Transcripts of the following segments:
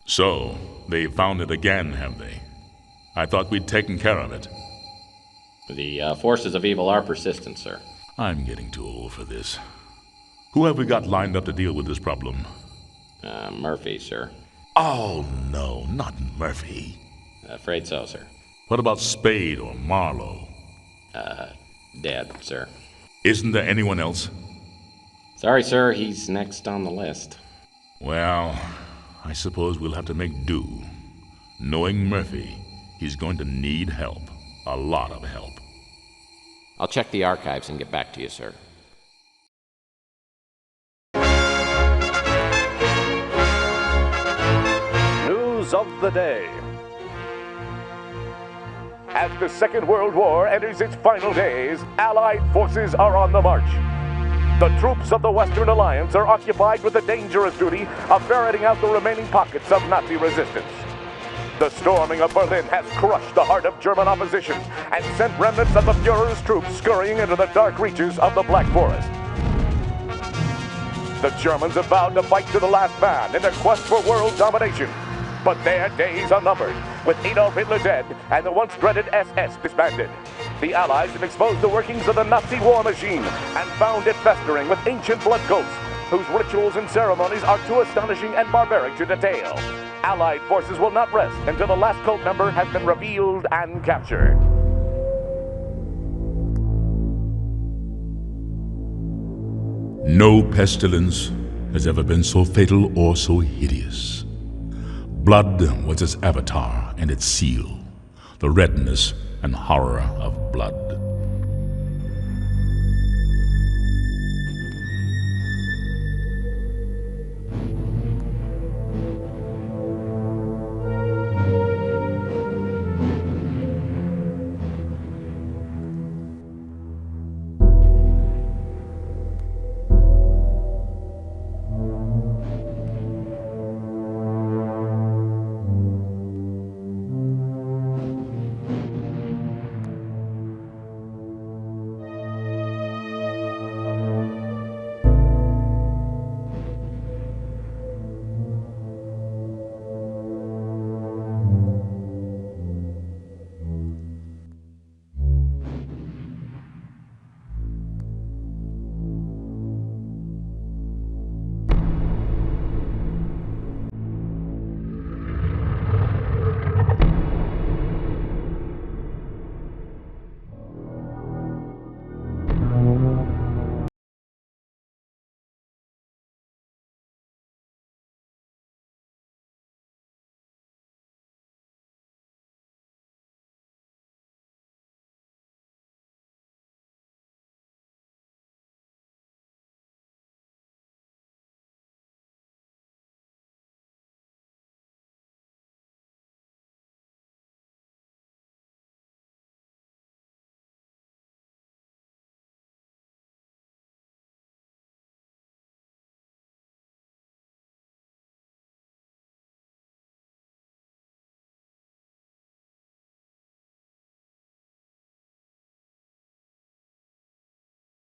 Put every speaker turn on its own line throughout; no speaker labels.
So, they found it again, have they? I thought we'd taken care of it.
The forces of evil are persistent, sir.
I'm getting too old for this. Who have we got lined up to deal with this problem?
Murphy, sir.
Oh, no, not Murphy.
Afraid so, sir.
What about Spade or Marlowe?
Dead, sir.
Isn't there anyone else?
Sorry, sir, he's next on the list.
Well, I suppose we'll have to make do. Knowing Murphy, he's going to need help. A lot of help.
I'll check the archives and get back to you, sir.
News of the day. As the Second World War enters its final days, Allied forces are on the march. The troops of the Western Alliance are occupied with the dangerous duty of ferreting out the remaining pockets of Nazi resistance. The storming of Berlin has crushed the heart of German opposition and sent remnants of the Fuhrer's troops scurrying into the dark reaches of the Black Forest. The Germans have vowed to fight to the last man in their quest for world domination. But their days are numbered, with Adolf Hitler dead and the once dreaded SS disbanded. The Allies have exposed the workings of the Nazi war machine and found it festering with ancient blood cults, whose rituals and ceremonies are too astonishing and barbaric to detail. Allied forces will not rest until the last cult member has been revealed and captured.
No pestilence has ever been so fatal or so hideous. Blood was its avatar and its seal, the redness and horror of blood.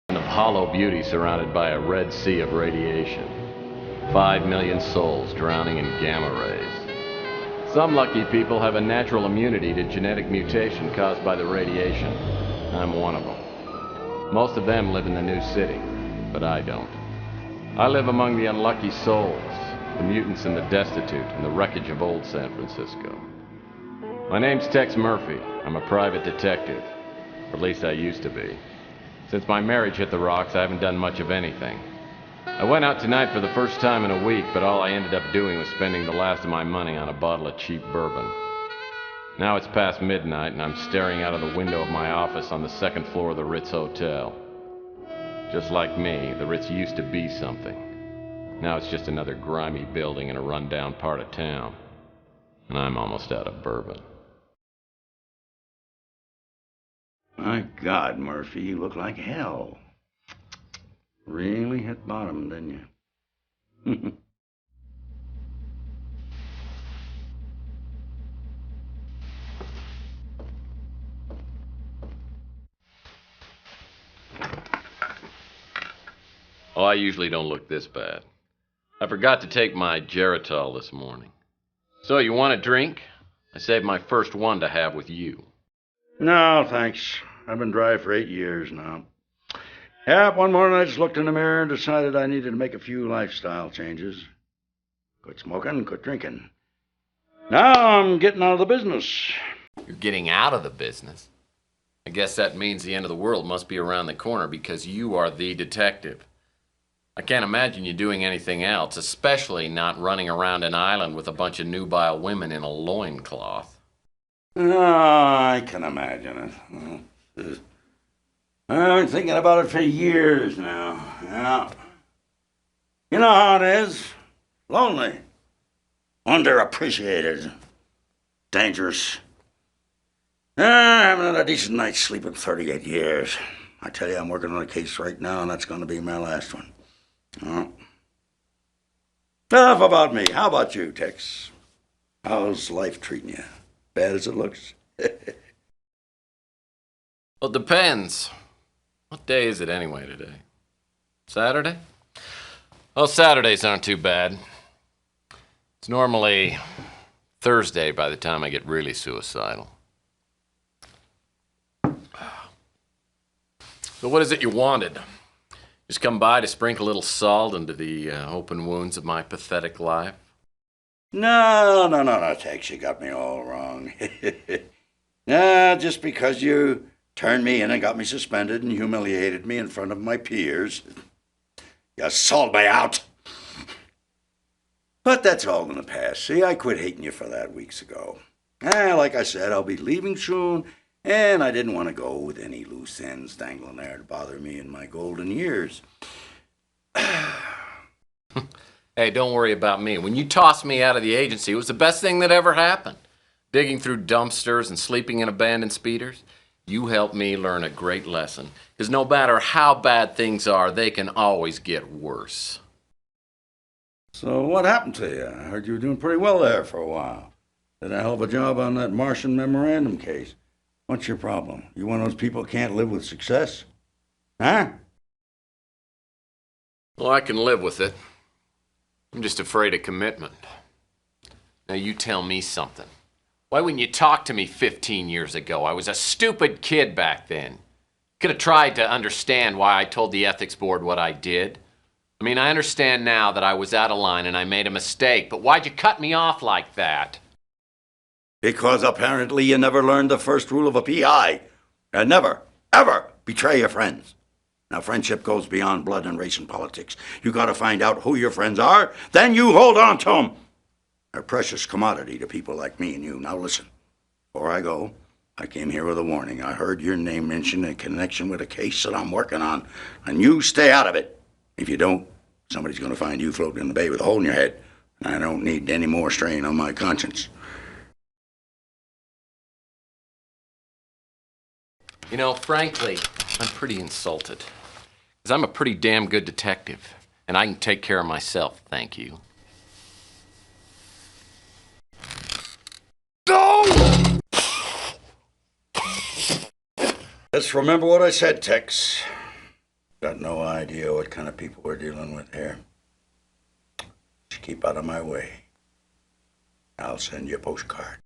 Of hollow beauty surrounded by a red sea of radiation. 5 million souls drowning in gamma rays. Some lucky people have a natural immunity to genetic mutation caused by the radiation. I'm one of them. Most of them live in the new city, but I don't. I live among the unlucky souls, the mutants and the destitute, and the wreckage of old San Francisco. My name's Tex Murphy. I'm a private detective. Or at least I used to be. Since my marriage hit the rocks, I haven't done much of anything. I went out tonight for the first time in a week, but all I ended up doing was spending the last of my money on a bottle of cheap bourbon. Now it's past midnight, and I'm staring out of the window of my office on the second floor of the Ritz Hotel. Just like me, the Ritz used to be something. Now it's just another grimy building in a rundown part of town. And I'm almost out of bourbon.
My God, Murphy, you look like hell. Really hit bottom, didn't you?
Oh, I usually don't look this bad. I forgot to take my Geritol this morning. So, you want a drink? I saved my first one to have with you.
No, thanks. I've been dry for 8 years now. Yeah, one morning I just looked in the mirror and decided I needed to make a few lifestyle changes. Quit smoking, quit drinking. Now I'm getting out of the business.
You're getting out of the business? I guess that means the end of the world must be around the corner because you are the detective. I can't imagine you doing anything else, especially not running around an island with a bunch of nubile women in a loincloth.
Oh, I can imagine it. I've been thinking about it for years now. Yeah. You know how it is. Lonely. Underappreciated. Dangerous. I haven't had a decent night's sleep in 38 years. I tell you, I'm working on a case right now, and that's going to be my last one. Oh. Enough about me. How about you, Tex? How's life treating you? Bad as it looks?
Well, it depends. What day is it anyway today? Saturday? Well, Saturdays aren't too bad. It's normally Thursday by the time I get really suicidal. So what is it you wanted? Just come by to sprinkle a little salt into the open wounds of my pathetic life?
No, Tex, you got me all wrong. Just because you turned me in and got me suspended and humiliated me in front of my peers. You sold me out. But that's all in the past. See, I quit hating you for that weeks ago. Like I said, I'll be leaving soon, and I didn't want to go with any loose ends dangling there to bother me in my golden years.
Hey, don't worry about me. When you tossed me out of the agency, it was the best thing that ever happened. Digging through dumpsters and sleeping in abandoned speeders. You helped me learn a great lesson. Because no matter how bad things are, they can always get worse.
So what happened to you? I heard you were doing pretty well there for a while. Did a hell of a job on that Martian Memorandum case. What's your problem? You one of those people who can't live with success? Huh?
Well, I can live with it. I'm just afraid of commitment. Now you tell me something. Why wouldn't you talk to me 15 years ago? I was a stupid kid back then. Could have tried to understand why I told the ethics board what I did. I mean, I understand now that I was out of line and I made a mistake, but why'd you cut me off like that?
Because apparently you never learned the first rule of a PI. And never, ever betray your friends. Now, friendship goes beyond blood and race and politics. You gotta find out who your friends are, then you hold on to them. They're a precious commodity to people like me and you. Now listen, before I go, I came here with a warning. I heard your name mentioned in connection with a case that I'm working on, and you stay out of it. If you don't, somebody's gonna find you floating in the bay with a hole in your head. I don't need any more strain on my conscience.
You know, frankly, I'm pretty insulted. Because I'm a pretty damn good detective, and I can take care of myself, thank you.
No! Just remember what I said, Tex. Got no idea what kind of people we're dealing with here. Just keep out of my way. I'll send you a postcard.